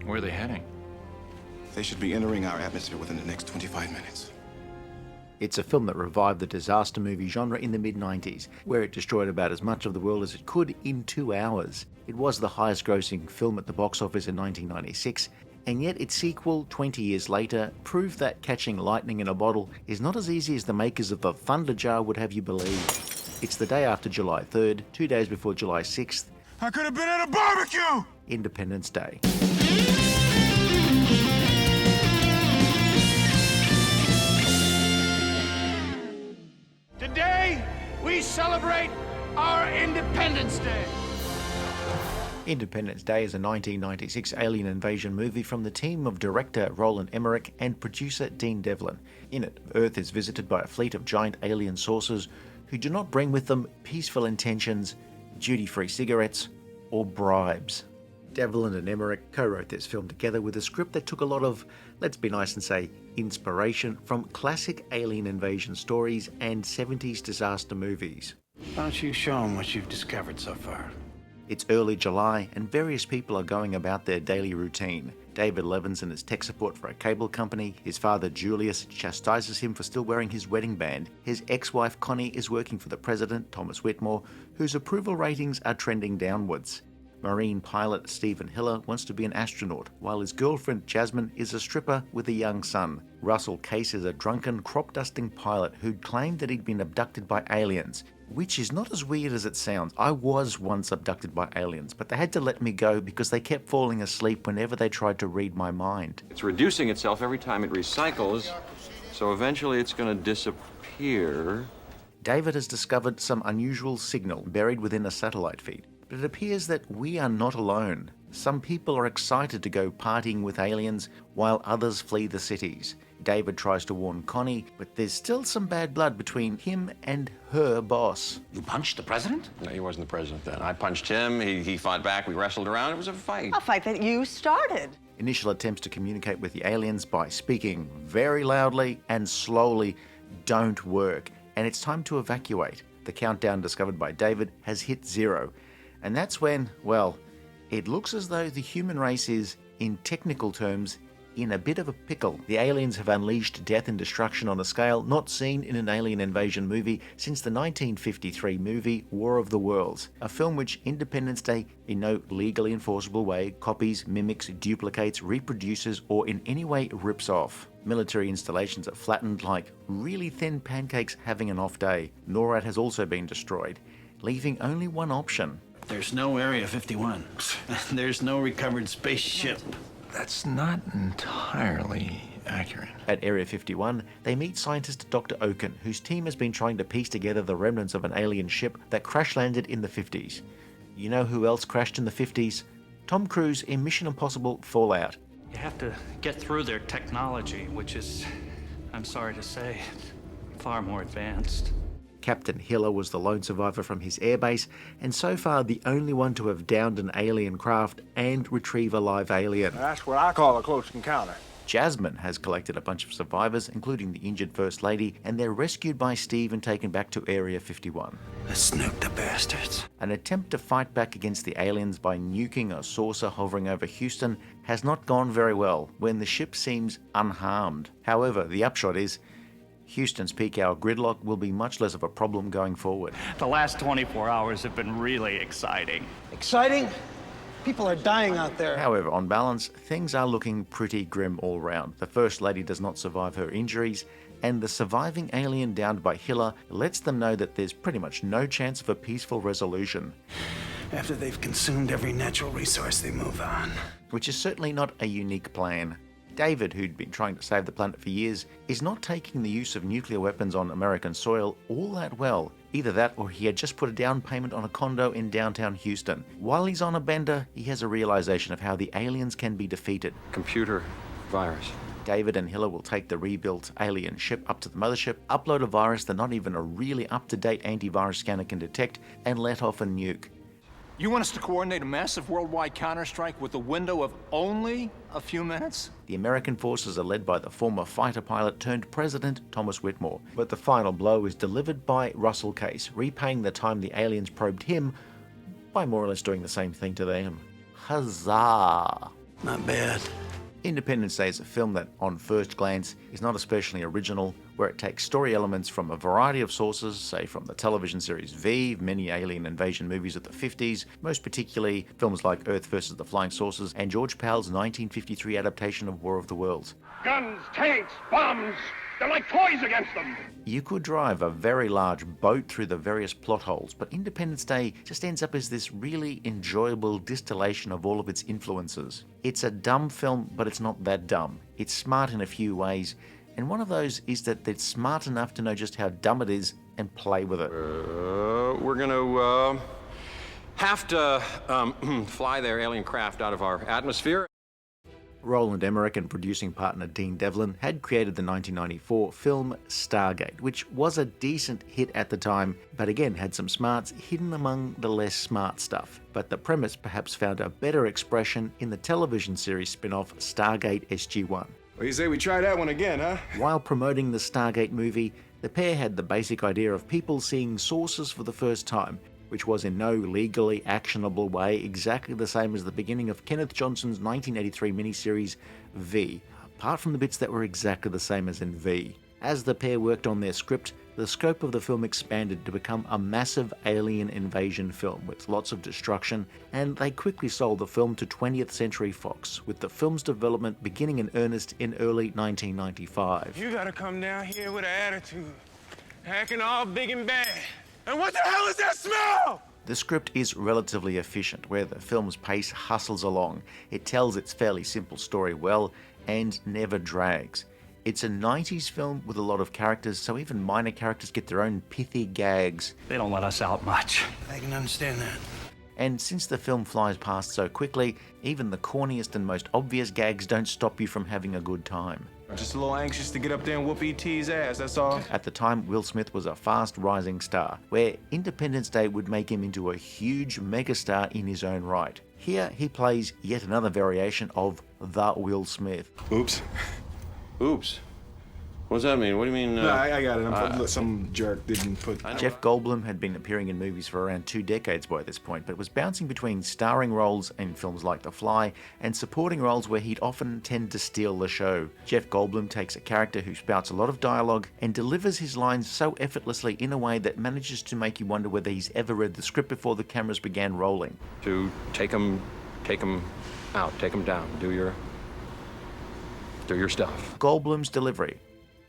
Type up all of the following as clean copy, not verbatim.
Where are they heading? They should be entering our atmosphere within the next 25 minutes. It's a film that revived the disaster movie genre in the mid-90s, where it destroyed about as much of the world as it could in 2 hours. It was the highest grossing film at the box office in 1996, and yet its sequel, 20 years later, proved that catching lightning in a bottle is not as easy as the makers of the Thunder Jar would have you believe. It's the day after July 3rd, 2 days before July 6th. I could have been at a barbecue! Independence Day. Today, we celebrate our Independence Day. Independence Day is a 1996 alien invasion movie from the team of director Roland Emmerich and producer Dean Devlin. In it, Earth is visited by a fleet of giant alien saucers who do not bring with them peaceful intentions, duty-free cigarettes, or bribes. Devlin and Emmerich co-wrote this film together with a script that took a lot of, let's be nice and say, inspiration from classic alien invasion stories and 70s disaster movies. Why don't you show them what you've discovered so far? It's early July and various people are going about their daily routine. David Levinson is tech support for a cable company. His father Julius chastises him for still wearing his wedding band. His ex-wife Connie is working for the president, Thomas Whitmore, whose approval ratings are trending downwards. Marine pilot Stephen Hiller wants to be an astronaut, while his girlfriend Jasmine is a stripper with a young son. Russell Case is a drunken, crop-dusting pilot who'd claimed that he'd been abducted by aliens, which is not as weird as it sounds. I was once abducted by aliens, but they had to let me go because they kept falling asleep whenever they tried to read my mind. It's reducing itself every time it recycles, so eventually it's going to disappear. David has discovered some unusual signal buried within a satellite feed. But it appears that we are not alone. Some people are excited to go partying with aliens, while others flee the cities. David tries to warn Connie, but there's still some bad blood between him and her boss. You punched the president? No, he wasn't the president then. I punched him, he fought back, we wrestled around, it was a fight. A fight that you started. Initial attempts to communicate with the aliens by speaking very loudly and slowly don't work, and it's time to evacuate. The countdown discovered by David has hit 0. And that's when, well, it looks as though the human race is, in technical terms, in a bit of a pickle. The aliens have unleashed death and destruction on a scale not seen in an alien invasion movie since the 1953 movie War of the Worlds, a film which Independence Day, in no legally enforceable way, copies, mimics, duplicates, reproduces, or in any way rips off. Military installations are flattened like really thin pancakes having an off day. NORAD has also been destroyed, leaving only one option. There's no Area 51. There's no recovered spaceship. That's not entirely accurate. At Area 51, they meet scientist Dr. Oken, whose team has been trying to piece together the remnants of an alien ship that crash-landed in the 50s. You know who else crashed in the 50s? Tom Cruise in Mission Impossible Fallout. You have to get through their technology, which is, I'm sorry to say, far more advanced. Captain Hiller was the lone survivor from his airbase, and so far the only one to have downed an alien craft and retrieve a live alien. That's what I call a close encounter. Jasmine has collected a bunch of survivors, including the injured First Lady, and they're rescued by Steve and taken back to Area 51. Let's nuke the bastards. An attempt to fight back against the aliens by nuking a saucer hovering over Houston has not gone very well when the ship seems unharmed. However, the upshot is Houston's peak hour gridlock will be much less of a problem going forward. The last 24 hours have been really exciting. Exciting? People are dying out there. However, on balance, things are looking pretty grim all round. The First Lady does not survive her injuries, and the surviving alien downed by Hiller lets them know that there's pretty much no chance of a peaceful resolution. After they've consumed every natural resource, they move on. Which is certainly not a unique plan. David, who'd been trying to save the planet for years, is not taking the use of nuclear weapons on American soil all that well. Either that or he had just put a down payment on a condo in downtown Houston. While he's on a bender, he has a realization of how the aliens can be defeated. Computer virus. David and Hiller will take the rebuilt alien ship up to the mothership, upload a virus that not even a really up-to-date antivirus scanner can detect, and let off a nuke. You want us to coordinate a massive worldwide counterstrike with a window of only a few minutes? The American forces are led by the former fighter pilot turned president Thomas Whitmore, but the final blow is delivered by Russell Case, repaying the time the aliens probed him by more or less doing the same thing to them. Huzzah! Not bad. Independence Day is a film that, on first glance, is not especially original, where it takes story elements from a variety of sources, say from the television series V, many alien invasion movies of the 50s, most particularly films like Earth vs. the Flying Saucers, and George Pal's 1953 adaptation of War of the Worlds. Guns, tanks, bombs, they're like toys against them. You could drive a very large boat through the various plot holes, but Independence Day just ends up as this really enjoyable distillation of all of its influences. It's a dumb film, but it's not that dumb. It's smart in a few ways, and one of those is that it's smart enough to know just how dumb it is and play with it. We're gonna have to fly their alien craft out of our atmosphere. Roland Emmerich and producing partner Dean Devlin had created the 1994 film Stargate, which was a decent hit at the time, but again had some smarts hidden among the less smart stuff. But the premise perhaps found a better expression in the television series spin-off Stargate SG-1. Well, you say we try that one again, huh? While promoting the Stargate movie, the pair had the basic idea of people seeing sources for the first time, which was in no legally actionable way exactly the same as the beginning of Kenneth Johnson's 1983 miniseries V, apart from the bits that were exactly the same as in V. As the pair worked on their script, the scope of the film expanded to become a massive alien invasion film with lots of destruction, and they quickly sold the film to 20th Century Fox, with the film's development beginning in earnest in early 1995. You gotta come down here with an attitude, acting all big and bad. And what the hell is that smell? The script is relatively efficient, where the film's pace hustles along. It tells its fairly simple story well and never drags. It's a 90s film with a lot of characters, so even minor characters get their own pithy gags. They don't let us out much. I can understand that. And since the film flies past so quickly, even the corniest and most obvious gags don't stop you from having a good time. Just a little anxious to get up there and whoop E.T.'s ass, that's all. At the time, Will Smith was a fast rising star, where Independence Day would make him into a huge megastar in his own right. Here, he plays yet another variation of the Will Smith. Oops. Oops. What does that mean? What do you mean? No, I got it. Some jerk didn't put... Jeff Goldblum had been appearing in movies for around 2 decades by this point, but was bouncing between starring roles in films like The Fly and supporting roles where he'd often tend to steal the show. Jeff Goldblum takes a character who spouts a lot of dialogue and delivers his lines so effortlessly in a way that manages to make you wonder whether he's ever read the script before the cameras began rolling. To take them out, take them down, do your stuff. Goldblum's delivery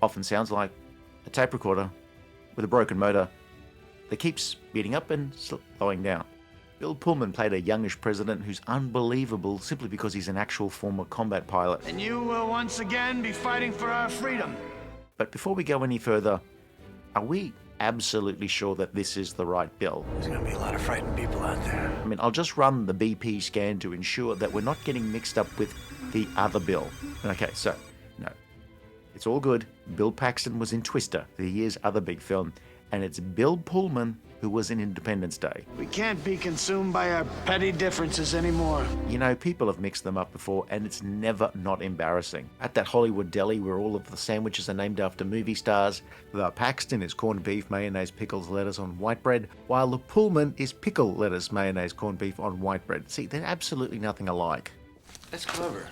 often sounds like a tape recorder with a broken motor that keeps speeding up and slowing down. Bill Pullman played a youngish president who's unbelievable simply because he's an actual former combat pilot. And you will once again be fighting for our freedom. But before we go any further, are we absolutely sure that this is the right bill? There's gonna be a lot of frightened people out there. I mean, I'll just run the BP scan to ensure that we're not getting mixed up with the other bill. Okay, so, no. It's all good. Bill Paxton was in Twister, the year's other big film, and it's Bill Pullman who was in Independence Day. We can't be consumed by our petty differences anymore. You know, people have mixed them up before, and it's never not embarrassing. At that Hollywood deli where all of the sandwiches are named after movie stars, the Paxton is corned beef, mayonnaise, pickles, lettuce on white bread, while the Pullman is pickle, lettuce, mayonnaise, corned beef on white bread. See, they're absolutely nothing alike. That's clever.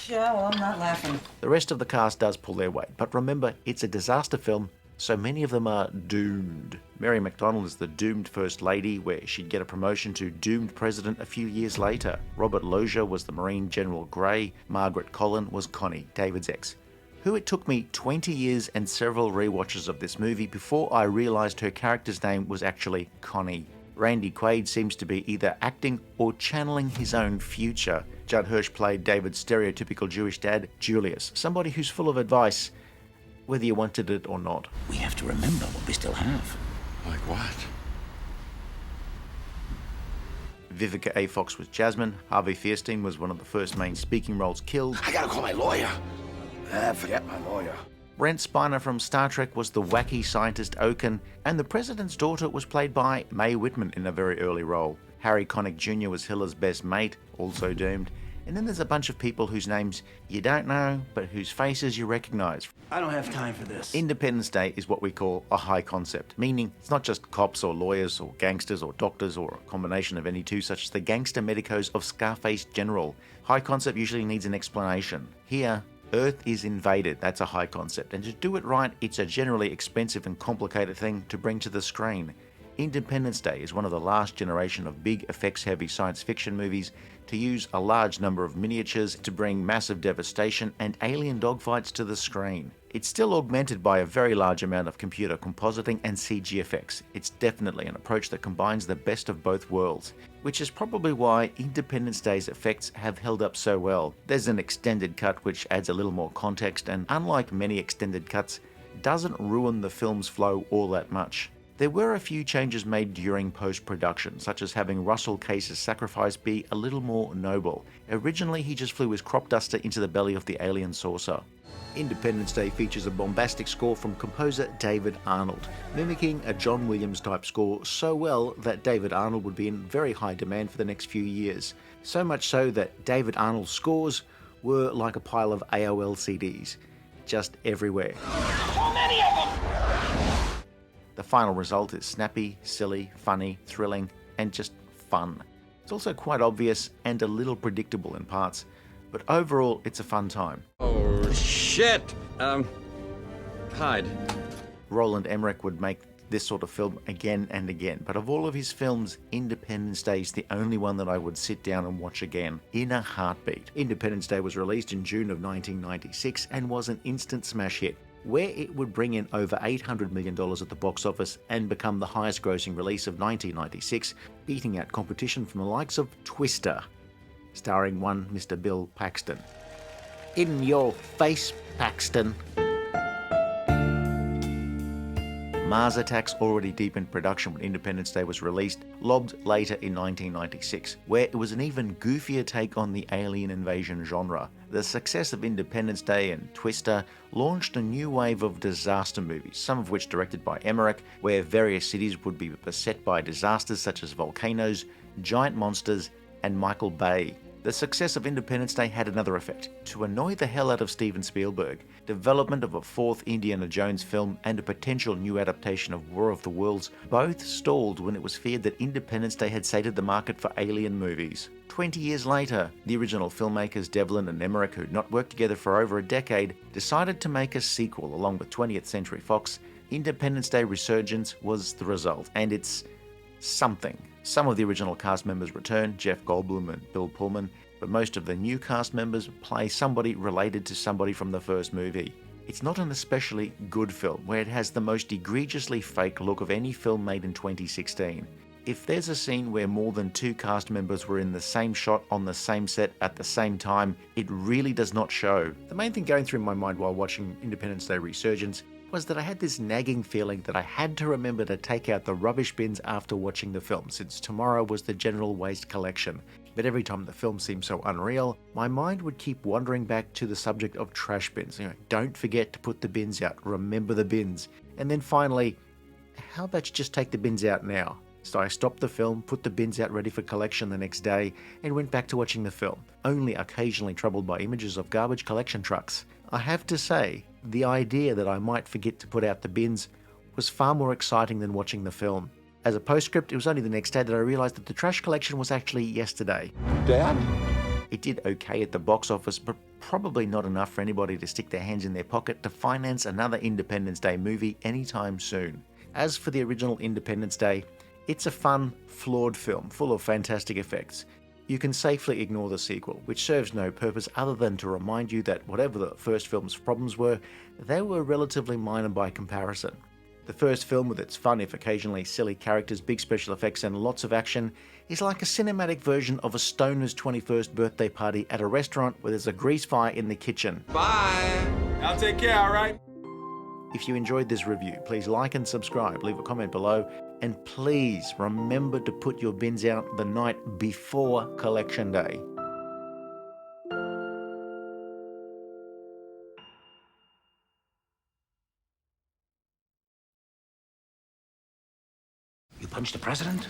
Yeah, well, I'm not laughing. The rest of the cast does pull their weight, but remember, it's a disaster film, so many of them are doomed. Mary McDonnell is the doomed First Lady, where she'd get a promotion to doomed President a few years later. Robert Loggia was the Marine General Grey. Margaret Colin was Connie, David's ex, who it took me 20 years and several rewatches of this movie before I realised her character's name was actually Connie. Randy Quaid seems to be either acting or channeling his own future. Judd Hirsch played David's stereotypical Jewish dad, Julius, somebody who's full of advice, whether you wanted it or not. We have to remember what we still have. Like what? Viveca A. Fox was Jasmine. Harvey Fierstein was one of the first main speaking roles killed. I gotta call my lawyer. Forget my lawyer. Brent Spiner from Star Trek was the wacky scientist Oaken, and the President's daughter was played by Mae Whitman in a very early role. Harry Connick Jr. was Hiller's best mate, also doomed, And then there's a bunch of people whose names you don't know, but whose faces you recognise. I don't have time for this. Independence Day is what we call a high concept, meaning it's not just cops or lawyers or gangsters or doctors or a combination of any two, such as the gangster medicos of Scarface General. High concept usually needs an explanation. Here, Earth is invaded. That's a high concept. And to do it right, it's a generally expensive and complicated thing to bring to the screen. Independence Day is one of the last generation of big effects-heavy science fiction movies to use a large number of miniatures to bring massive devastation and alien dogfights to the screen. It's still augmented by a very large amount of computer compositing and CG effects. It's definitely an approach that combines the best of both worlds, which is probably why Independence Day's effects have held up so well. There's an extended cut which adds a little more context and, unlike many extended cuts, doesn't ruin the film's flow all that much. There were a few changes made during post-production, such as having Russell Case's sacrifice be a little more noble. Originally, he just flew his crop duster into the belly of the alien saucer. Independence Day features a bombastic score from composer David Arnold, mimicking a John Williams-type score so well that David Arnold would be in very high demand for the next few years. So much so that David Arnold's scores were like a pile of AOL CDs, just everywhere. So many of them! The final result is snappy, silly, funny, thrilling, and just fun. It's also quite obvious and a little predictable in parts, but overall it's a fun time. Oh, shit! Hide. Roland Emmerich would make this sort of film again and again, but of all of his films, Independence Day is the only one that I would sit down and watch again, in a heartbeat. Independence Day was released in June of 1996 and was an instant smash hit, where it would bring in over $800 million at the box office and become the highest grossing release of 1996, beating out competition from the likes of Twister, starring one Mr. Bill Paxton. In your face, Paxton. Mars Attacks, already deep in production when Independence Day was released, lobbed later in 1996, where it was an even goofier take on the alien invasion genre. The success of Independence Day and Twister launched a new wave of disaster movies, some of which directed by Emmerich, where various cities would be beset by disasters such as volcanoes, giant monsters, and Michael Bay. The success of Independence Day had another effect. To annoy the hell out of Steven Spielberg, development of a fourth Indiana Jones film and a potential new adaptation of War of the Worlds both stalled when it was feared that Independence Day had sated the market for alien movies. 20 years later, the original filmmakers Devlin and Emmerich, who'd not worked together for over a decade, decided to make a sequel along with 20th Century Fox. Independence Day Resurgence was the result, and it's something. Some of the original cast members return, Jeff Goldblum and Bill Pullman, but most of the new cast members play somebody related to somebody from the first movie. It's not an especially good film, where it has the most egregiously fake look of any film made in 2016. If there's a scene where more than two cast members were in the same shot on the same set at the same time, it really does not show. The main thing going through my mind while watching Independence Day Resurgence was that I had this nagging feeling that I had to remember to take out the rubbish bins after watching the film, since tomorrow was the general waste collection. But every time the film seemed so unreal, my mind would keep wandering back to the subject of trash bins. Don't forget to put the bins out, remember the bins. And then finally, how about you just take the bins out now? So I stopped the film, put the bins out ready for collection the next day, and went back to watching the film, only occasionally troubled by images of garbage collection trucks. I have to say, the idea that I might forget to put out the bins was far more exciting than watching the film. As a postscript, it was only the next day that I realised that the trash collection was actually yesterday. Dad? It did okay at the box office, but probably not enough for anybody to stick their hands in their pocket to finance another Independence Day movie anytime soon. As for the original Independence Day, it's a fun, flawed film full of fantastic effects. You can safely ignore the sequel, which serves no purpose other than to remind you that whatever the first film's problems were, they were relatively minor by comparison. The first film, with its fun if occasionally silly characters, big special effects and lots of action, is like a cinematic version of a stoner's 21st birthday party at a restaurant where there's a grease fire in the kitchen. Bye. I'll take care, all right? If you enjoyed this review, please like and subscribe, leave a comment below, and please remember to put your bins out the night before Collection Day. You punched the president?